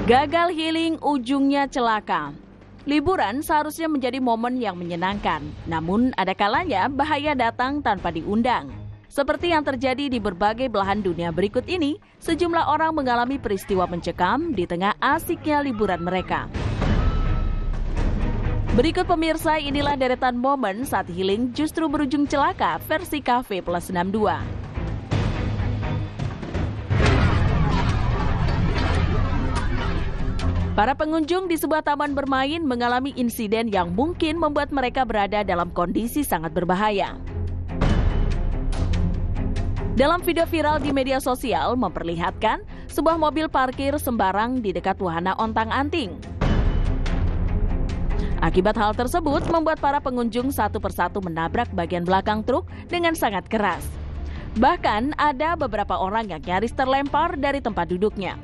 Gagal healing, ujungnya celaka. Liburan seharusnya menjadi momen yang menyenangkan, namun ada kalanya bahaya datang tanpa diundang. Seperti yang terjadi di berbagai belahan dunia berikut ini, sejumlah orang mengalami peristiwa mencekam di tengah asiknya liburan mereka. Berikut pemirsa, inilah deretan momen saat healing justru berujung celaka versi Cafe Plus 62. Para pengunjung di sebuah taman bermain mengalami insiden yang mungkin membuat mereka berada dalam kondisi sangat berbahaya. Dalam video viral di media sosial memperlihatkan sebuah mobil parkir sembarang di dekat wahana ontang-anting. Akibat hal tersebut membuat para pengunjung satu persatu menabrak bagian belakang truk dengan sangat keras. Bahkan ada beberapa orang yang nyaris terlempar dari tempat duduknya.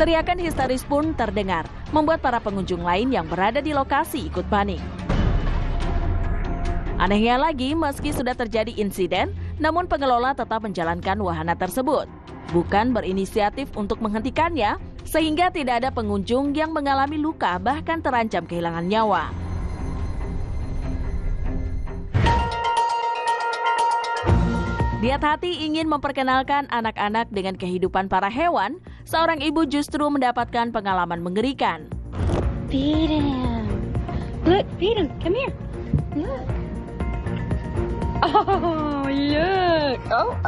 Teriakan histeris pun terdengar, membuat para pengunjung lain yang berada di lokasi ikut panik. Anehnya lagi, meski sudah terjadi insiden, namun pengelola tetap menjalankan wahana tersebut. Bukan berinisiatif untuk menghentikannya, sehingga tidak ada pengunjung yang mengalami luka bahkan terancam kehilangan nyawa. Diat hati ingin memperkenalkan anak-anak dengan kehidupan para hewan, seorang ibu justru mendapatkan pengalaman mengerikan. Feed him. Look, feed him. Come here. Look. Oh, look. Oh.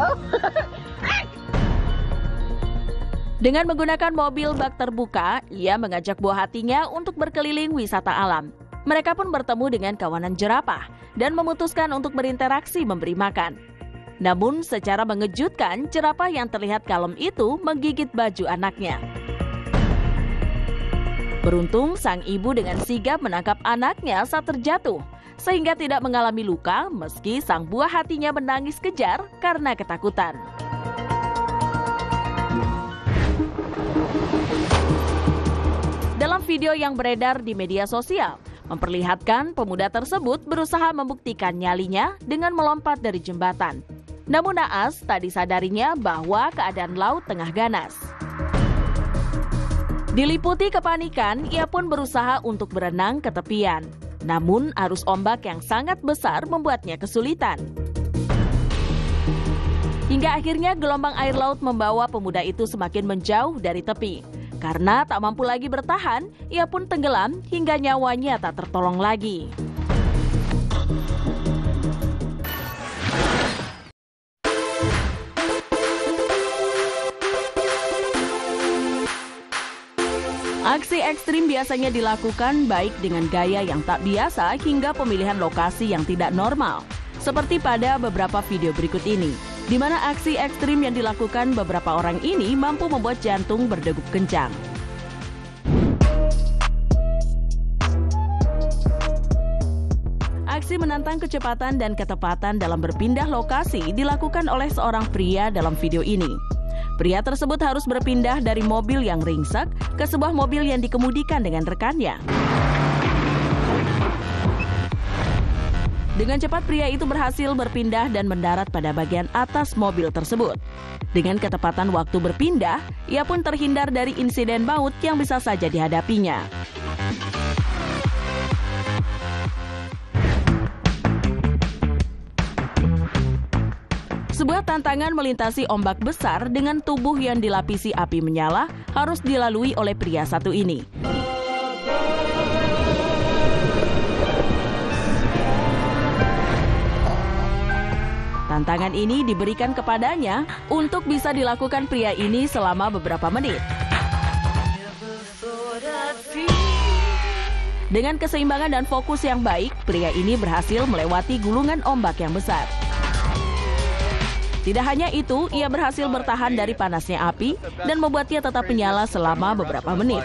Dengan menggunakan mobil bak terbuka, ia mengajak buah hatinya untuk berkeliling wisata alam. Mereka pun bertemu dengan kawanan jerapah dan memutuskan untuk berinteraksi memberi makan. Namun secara mengejutkan, jerapah yang terlihat kalem itu menggigit baju anaknya. Beruntung sang ibu dengan sigap menangkap anaknya saat terjatuh, sehingga tidak mengalami luka meski sang buah hatinya menangis kejar karena ketakutan. Dalam video yang beredar di media sosial, memperlihatkan pemuda tersebut berusaha membuktikan nyalinya dengan melompat dari jembatan. Namun naas tak disadarinya bahwa keadaan laut tengah ganas. Diliputi kepanikan, ia pun berusaha untuk berenang ke tepian. Namun arus ombak yang sangat besar membuatnya kesulitan. Hingga akhirnya gelombang air laut membawa pemuda itu semakin menjauh dari tepi. Karena tak mampu lagi bertahan, ia pun tenggelam hingga nyawanya tak tertolong lagi. Aksi ekstrim biasanya dilakukan baik dengan gaya yang tak biasa hingga pemilihan lokasi yang tidak normal. Seperti pada beberapa video berikut ini, di mana aksi ekstrim yang dilakukan beberapa orang ini mampu membuat jantung berdegup kencang. Aksi menantang kecepatan dan ketepatan dalam berpindah lokasi dilakukan oleh seorang pria dalam video ini. Pria tersebut harus berpindah dari mobil yang ringsek ke sebuah mobil yang dikemudikan dengan rekannya. Dengan cepat pria itu berhasil berpindah dan mendarat pada bagian atas mobil tersebut. Dengan ketepatan waktu berpindah, ia pun terhindar dari insiden maut yang bisa saja dihadapinya. Sebuah tantangan melintasi ombak besar dengan tubuh yang dilapisi api menyala harus dilalui oleh pria satu ini. Tantangan ini diberikan kepadanya untuk bisa dilakukan pria ini selama beberapa menit. Dengan keseimbangan dan fokus yang baik, pria ini berhasil melewati gulungan ombak yang besar. Tidak hanya itu, ia berhasil bertahan dari panasnya api dan membuatnya tetap menyala selama beberapa menit.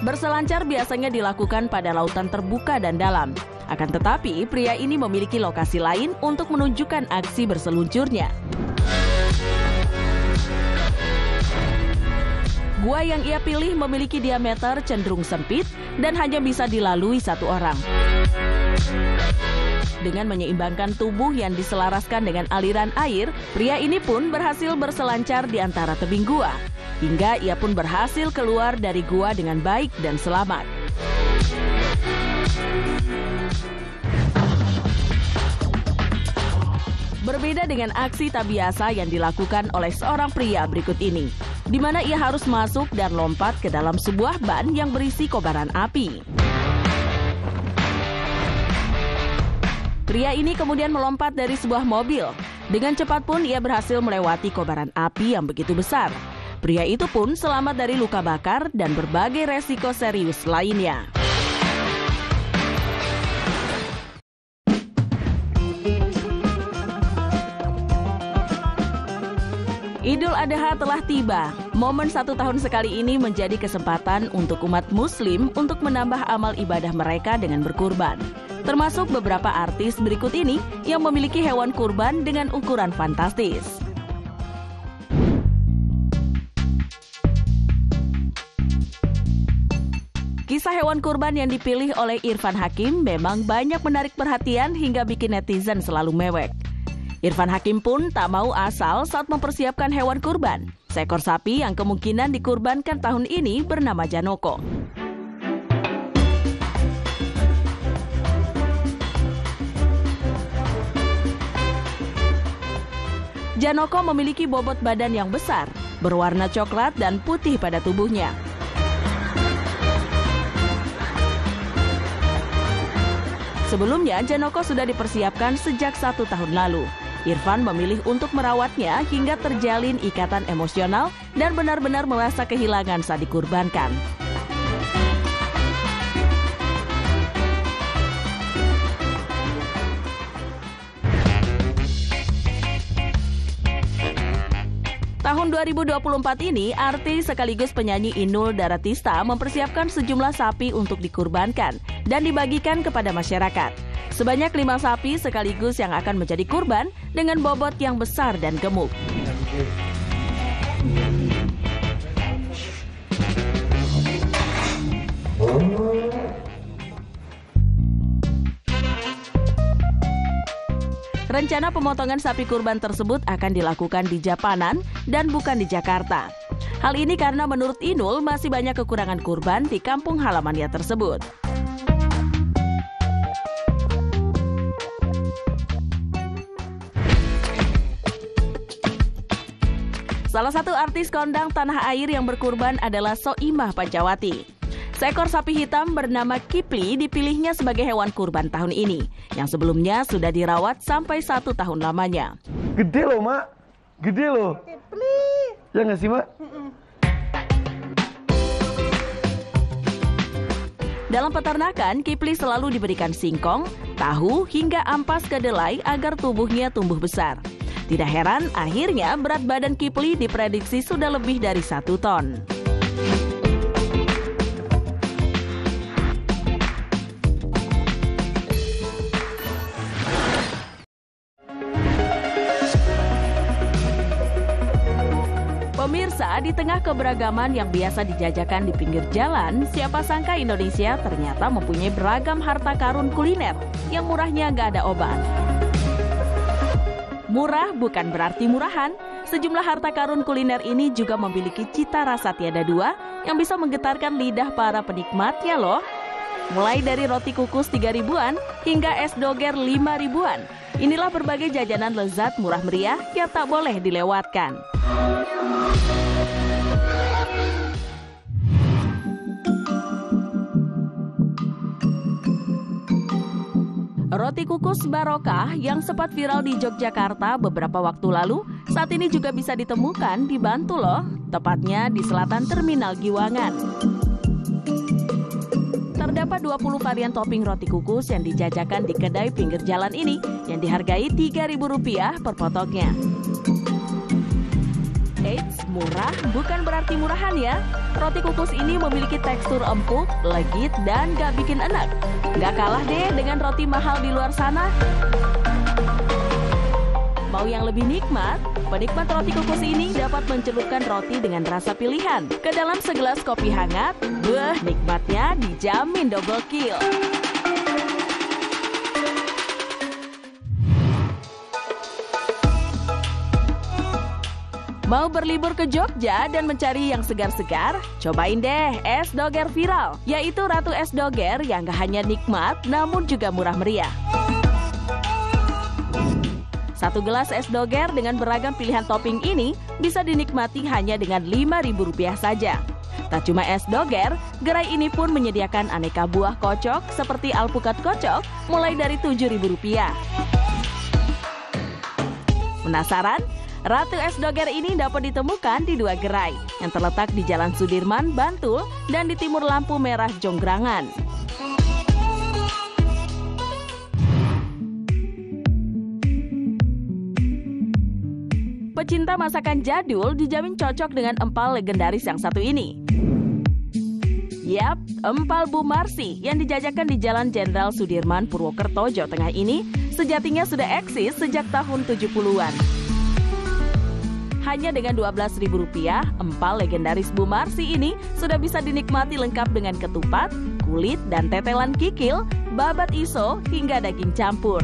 Berselancar biasanya dilakukan pada lautan terbuka dan dalam. Akan tetapi, pria ini memiliki lokasi lain untuk menunjukkan aksi berseluncurnya. Gua yang ia pilih memiliki diameter cenderung sempit dan hanya bisa dilalui satu orang. Dengan menyeimbangkan tubuh yang diselaraskan dengan aliran air, pria ini pun berhasil berselancar di antara tebing gua. Hingga ia pun berhasil keluar dari gua dengan baik dan selamat. Berbeda dengan aksi tak biasa yang dilakukan oleh seorang pria berikut ini, di mana ia harus masuk dan lompat ke dalam sebuah ban yang berisi kobaran api. Pria ini kemudian melompat dari sebuah mobil. Dengan cepat pun ia berhasil melewati kobaran api yang begitu besar. Pria itu pun selamat dari luka bakar dan berbagai resiko serius lainnya. Idul Adha telah tiba. Momen 1 tahun sekali ini menjadi kesempatan untuk umat Muslim untuk menambah amal ibadah mereka dengan berkurban. Termasuk beberapa artis berikut ini yang memiliki hewan kurban dengan ukuran fantastis. Kisah hewan kurban yang dipilih oleh Irfan Hakim memang banyak menarik perhatian hingga bikin netizen selalu mewek. Irfan Hakim pun tak mau asal saat mempersiapkan hewan kurban. Seekor sapi yang kemungkinan dikurbankan tahun ini bernama Janoko. Janoko memiliki bobot badan yang besar, berwarna coklat dan putih pada tubuhnya. Sebelumnya, Janoko sudah dipersiapkan sejak 1 tahun lalu. Irfan memilih untuk merawatnya hingga terjalin ikatan emosional dan benar-benar merasa kehilangan saat dikurbankan. Tahun 2024 ini, artis sekaligus penyanyi Inul Daratista mempersiapkan sejumlah sapi untuk dikurbankan dan dibagikan kepada masyarakat. Sebanyak 5 sapi sekaligus yang akan menjadi kurban dengan bobot yang besar dan gemuk. Rencana pemotongan sapi kurban tersebut akan dilakukan di Japanan dan bukan di Jakarta. Hal ini karena menurut Inul masih banyak kekurangan kurban di kampung halamannya tersebut. Salah satu artis kondang tanah air yang berkurban adalah Soimah Pancawati. Seekor sapi hitam bernama Kipli dipilihnya sebagai hewan kurban tahun ini, yang sebelumnya sudah dirawat sampai 1 tahun lamanya. Gede loh, Mak. Gede loh. Kipli. Ya nggak sih, Mak? Dalam peternakan, Kipli selalu diberikan singkong, tahu, hingga ampas kedelai agar tubuhnya tumbuh besar. Tidak heran, akhirnya berat badan Kipli diprediksi sudah lebih dari 1 ton. Pemirsa, di tengah keberagaman yang biasa dijajakan di pinggir jalan, siapa sangka Indonesia ternyata mempunyai beragam harta karun kuliner yang murahnya nggak ada obat. Murah bukan berarti murahan. Sejumlah harta karun kuliner ini juga memiliki cita rasa tiada dua yang bisa menggetarkan lidah para penikmatnya loh. Mulai dari roti kukus 3 ribuan hingga es doger 5 ribuan. Inilah berbagai jajanan lezat murah meriah yang tak boleh dilewatkan. Roti kukus Barokah yang sempat viral di Yogyakarta beberapa waktu lalu, saat ini juga bisa ditemukan di Bantul loh, tepatnya di selatan Terminal Giwangan. Terdapat 20 varian topping roti kukus yang dijajakan di kedai pinggir jalan ini, yang dihargai Rp3.000 per potongnya. Eits, murah bukan berarti murahan ya. Roti kukus ini memiliki tekstur empuk, legit, dan gak bikin enak. Gak kalah deh dengan roti mahal di luar sana. Mau yang lebih nikmat? Penikmat roti kukus ini dapat mencelupkan roti dengan rasa pilihan ke dalam segelas kopi hangat. Wah, nikmatnya dijamin double kill. Mau berlibur ke Jogja dan mencari yang segar-segar? Cobain deh es doger viral, yaitu Ratu Es Doger yang gak hanya nikmat, namun juga murah meriah. Satu gelas es doger dengan beragam pilihan topping ini bisa dinikmati hanya dengan Rp5.000 saja. Tak cuma es doger, gerai ini pun menyediakan aneka buah kocok seperti alpukat kocok mulai dari Rp7.000. Penasaran? Ratu Es Doger ini dapat ditemukan di 2 gerai yang terletak di Jalan Sudirman, Bantul, dan di Timur Lampu Merah, Jonggrangan. Pecinta masakan jadul dijamin cocok dengan empal legendaris yang satu ini. Yap, empal Bu Marsi yang dijajakan di Jalan Jenderal Sudirman, Purwokerto, Jawa Tengah ini sejatinya sudah eksis sejak tahun 70-an. Hanya dengan Rp12.000, empal legendaris Bu Marsi ini sudah bisa dinikmati lengkap dengan ketupat, kulit, dan tetelan kikil, babat iso, hingga daging campur.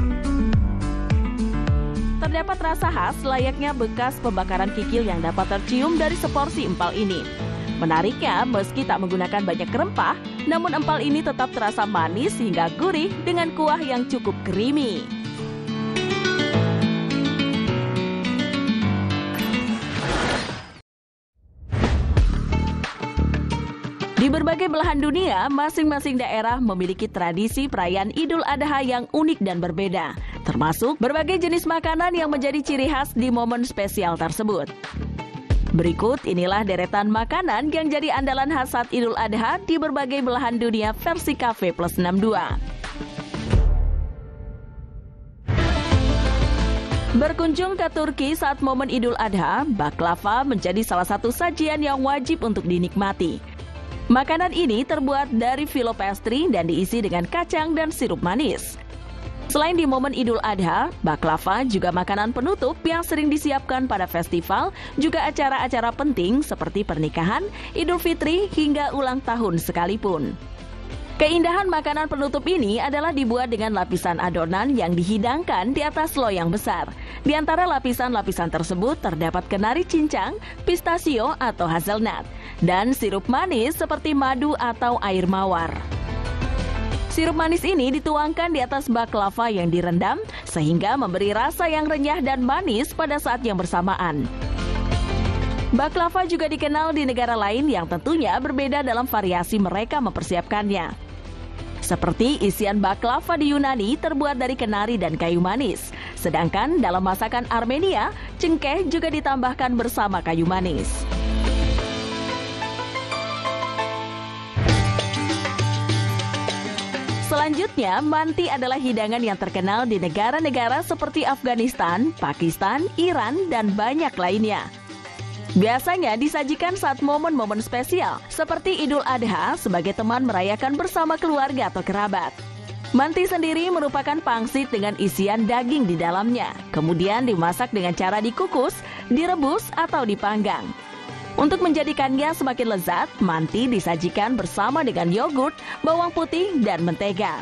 Terdapat rasa khas layaknya bekas pembakaran kikil yang dapat tercium dari seporsi empal ini. Menariknya, meski tak menggunakan banyak rempah, namun empal ini tetap terasa manis hingga gurih dengan kuah yang cukup creamy. Di berbagai belahan dunia, masing-masing daerah memiliki tradisi perayaan Idul Adha yang unik dan berbeda, termasuk berbagai jenis makanan yang menjadi ciri khas di momen spesial tersebut. Berikut inilah deretan makanan yang jadi andalan khas saat Idul Adha di berbagai belahan dunia versi Cafe Plus 62. Berkunjung ke Turki saat momen Idul Adha, baklava menjadi salah satu sajian yang wajib untuk dinikmati. Makanan ini terbuat dari filo pastry dan diisi dengan kacang dan sirup manis. Selain di momen Idul Adha, baklava juga makanan penutup yang sering disiapkan pada festival, juga acara-acara penting seperti pernikahan, Idul Fitri, hingga ulang tahun sekalipun. Keindahan makanan penutup ini adalah dibuat dengan lapisan adonan yang dihidangkan di atas loyang besar. Di antara lapisan-lapisan tersebut terdapat kenari cincang, pistasio atau hazelnut, dan sirup manis seperti madu atau air mawar. Sirup manis ini dituangkan di atas baklava yang direndam sehingga memberi rasa yang renyah dan manis pada saat yang bersamaan. Baklava juga dikenal di negara lain yang tentunya berbeda dalam variasi mereka mempersiapkannya. Seperti isian baklava di Yunani terbuat dari kenari dan kayu manis. Sedangkan dalam masakan Armenia, cengkeh juga ditambahkan bersama kayu manis. Selanjutnya, manti adalah hidangan yang terkenal di negara-negara seperti Afghanistan, Pakistan, Iran, dan banyak lainnya. Biasanya disajikan saat momen-momen spesial, seperti Idul Adha sebagai teman merayakan bersama keluarga atau kerabat. Manti sendiri merupakan pangsit dengan isian daging di dalamnya, kemudian dimasak dengan cara dikukus, direbus, atau dipanggang. Untuk menjadikannya semakin lezat, manti disajikan bersama dengan yogurt, bawang putih, dan mentega.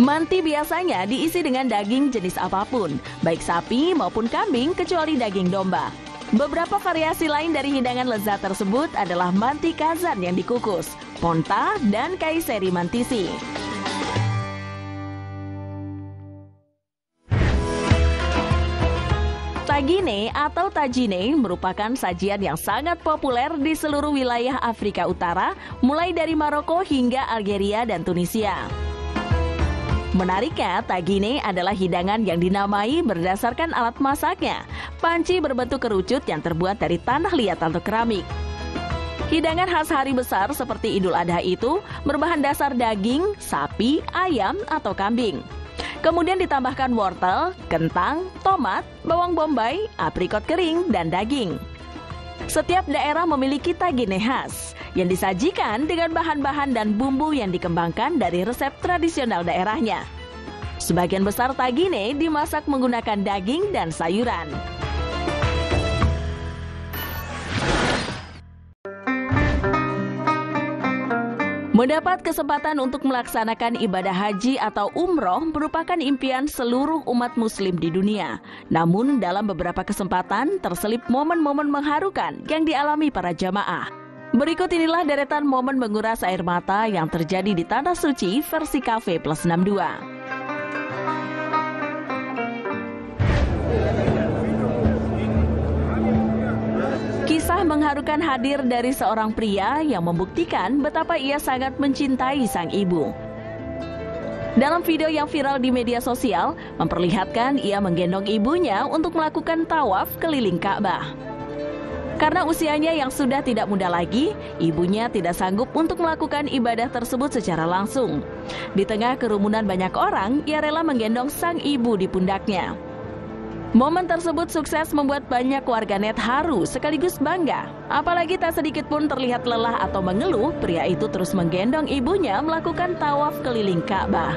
Manti biasanya diisi dengan daging jenis apapun, baik sapi maupun kambing kecuali daging domba. Beberapa variasi lain dari hidangan lezat tersebut adalah manti kazan yang dikukus, ponta, dan kaiseri mantisi. Tagine atau tajine merupakan sajian yang sangat populer di seluruh wilayah Afrika Utara, mulai dari Maroko hingga Algeria dan Tunisia. Menariknya, tagine adalah hidangan yang dinamai berdasarkan alat masaknya, panci berbentuk kerucut yang terbuat dari tanah liat atau keramik. Hidangan khas hari besar seperti Idul Adha itu berbahan dasar daging, sapi, ayam, atau kambing. Kemudian ditambahkan wortel, kentang, tomat, bawang bombay, aprikot kering, dan daging. Setiap daerah memiliki tagine khas yang disajikan dengan bahan-bahan dan bumbu yang dikembangkan dari resep tradisional daerahnya. Sebagian besar tagine dimasak menggunakan daging dan sayuran. Mendapat kesempatan untuk melaksanakan ibadah haji atau umroh merupakan impian seluruh umat muslim di dunia. Namun dalam beberapa kesempatan terselip momen-momen mengharukan yang dialami para jamaah. Berikut inilah deretan momen menguras air mata yang terjadi di Tanah Suci versi Cafe Plus 62. Kisah mengharukan hadir dari seorang pria yang membuktikan betapa ia sangat mencintai sang ibu. Dalam video yang viral di media sosial, memperlihatkan ia menggendong ibunya untuk melakukan tawaf keliling Ka'bah. Karena usianya yang sudah tidak muda lagi, ibunya tidak sanggup untuk melakukan ibadah tersebut secara langsung. Di tengah kerumunan banyak orang, ia rela menggendong sang ibu di pundaknya. Momen tersebut sukses membuat banyak warganet haru sekaligus bangga. Apalagi tak sedikit pun terlihat lelah atau mengeluh, pria itu terus menggendong ibunya melakukan tawaf keliling Ka'bah.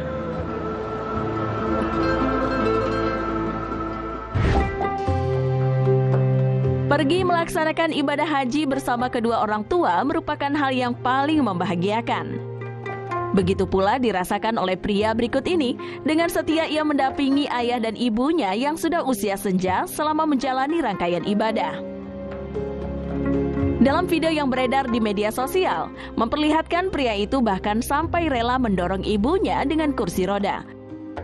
Pergi melaksanakan ibadah haji bersama kedua orang tua merupakan hal yang paling membahagiakan. Begitu pula dirasakan oleh pria berikut ini. Dengan setia ia mendampingi ayah dan ibunya yang sudah usia senja selama menjalani rangkaian ibadah. Dalam video yang beredar di media sosial, memperlihatkan pria itu bahkan sampai rela mendorong ibunya dengan kursi roda.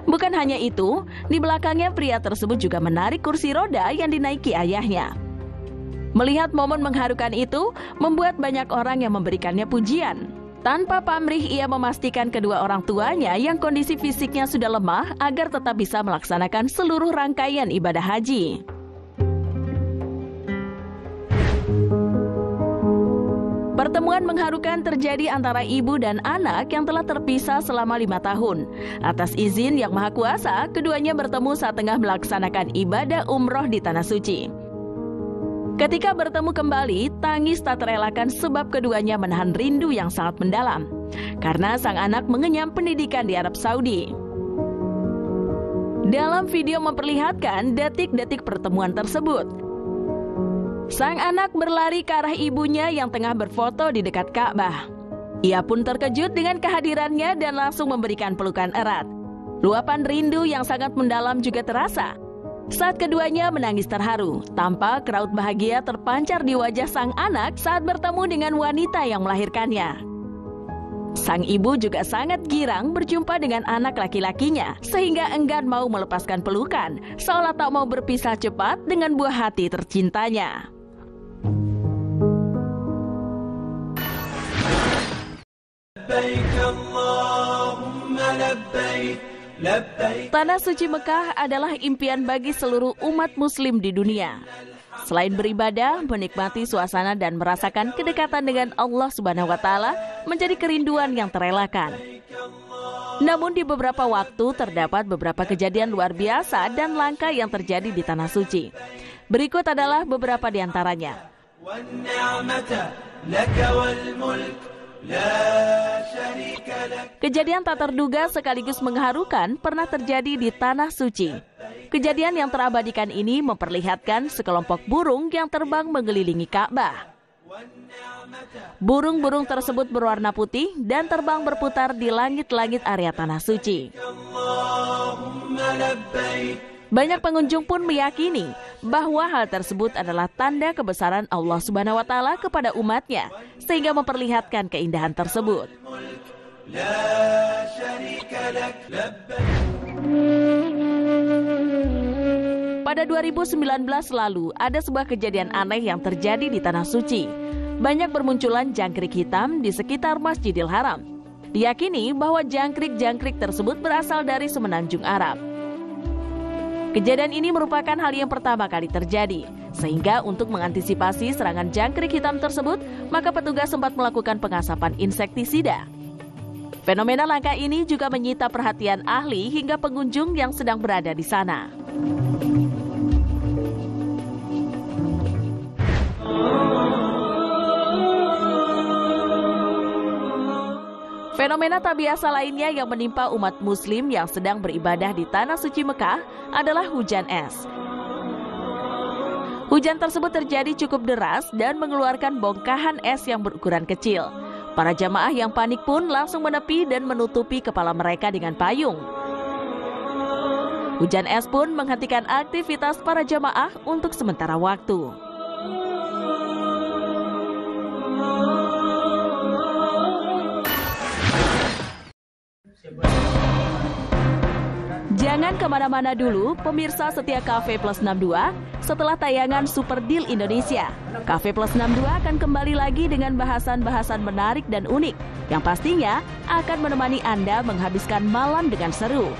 Bukan hanya itu, di belakangnya pria tersebut juga menarik kursi roda yang dinaiki ayahnya. Melihat momen mengharukan itu, membuat banyak orang yang memberikannya pujian. Tanpa pamrih, ia memastikan kedua orang tuanya yang kondisi fisiknya sudah lemah agar tetap bisa melaksanakan seluruh rangkaian ibadah haji. Pertemuan mengharukan terjadi antara ibu dan anak yang telah terpisah selama 5 tahun. Atas izin Yang Maha Kuasa, keduanya bertemu saat tengah melaksanakan ibadah umroh di Tanah Suci. Ketika bertemu kembali, tangis tak terelakkan sebab keduanya menahan rindu yang sangat mendalam. Karena sang anak mengenyam pendidikan di Arab Saudi. Dalam video memperlihatkan detik-detik pertemuan tersebut. Sang anak berlari ke arah ibunya yang tengah berfoto di dekat Ka'bah. Ia pun terkejut dengan kehadirannya dan langsung memberikan pelukan erat. Luapan rindu yang sangat mendalam juga terasa. Saat keduanya menangis terharu, tampak raut bahagia terpancar di wajah sang anak saat bertemu dengan wanita yang melahirkannya. Sang ibu juga sangat girang berjumpa dengan anak laki-lakinya, sehingga enggan mau melepaskan pelukan, seolah tak mau berpisah cepat dengan buah hati tercintanya. Labbaik Allahumma labbaik. Tanah Suci Mekah adalah impian bagi seluruh umat muslim di dunia. Selain beribadah, menikmati suasana dan merasakan kedekatan dengan Allah Subhanahu wa Ta'ala menjadi kerinduan yang terelakkan. Namun di beberapa waktu terdapat beberapa kejadian luar biasa dan langka yang terjadi di Tanah Suci. Berikut adalah beberapa di antaranya. Kejadian tak terduga sekaligus mengharukan pernah terjadi di Tanah Suci. Kejadian yang terabadikan ini memperlihatkan sekelompok burung yang terbang mengelilingi Ka'bah. Burung-burung tersebut berwarna putih dan terbang berputar di langit-langit area Tanah Suci. Banyak pengunjung pun meyakini bahwa hal tersebut adalah tanda kebesaran Allah Subhanahu wa Ta'ala kepada umatnya, sehingga memperlihatkan keindahan tersebut. Pada 2019 lalu, ada sebuah kejadian aneh yang terjadi di Tanah Suci. Banyak bermunculan jangkrik hitam di sekitar Masjidil Haram. Diyakini bahwa jangkrik-jangkrik tersebut berasal dari semenanjung Arab. Kejadian ini merupakan hal yang pertama kali terjadi, sehingga untuk mengantisipasi serangan jangkrik hitam tersebut, maka petugas sempat melakukan pengasapan insektisida. Fenomena langka ini juga menyita perhatian ahli hingga pengunjung yang sedang berada di sana. Fenomena tak biasa lainnya yang menimpa umat muslim yang sedang beribadah di Tanah Suci Mekah adalah hujan es. Hujan tersebut terjadi cukup deras dan mengeluarkan bongkahan es yang berukuran kecil. Para jamaah yang panik pun langsung menepi dan menutupi kepala mereka dengan payung. Hujan es pun menghentikan aktivitas para jamaah untuk sementara waktu. Jangan kemana-mana dulu, pemirsa setia Cafe Plus 62. Setelah tayangan Super Deal Indonesia, Cafe Plus 62 akan kembali lagi dengan bahasan-bahasan menarik dan unik yang pastinya akan menemani Anda menghabiskan malam dengan seru.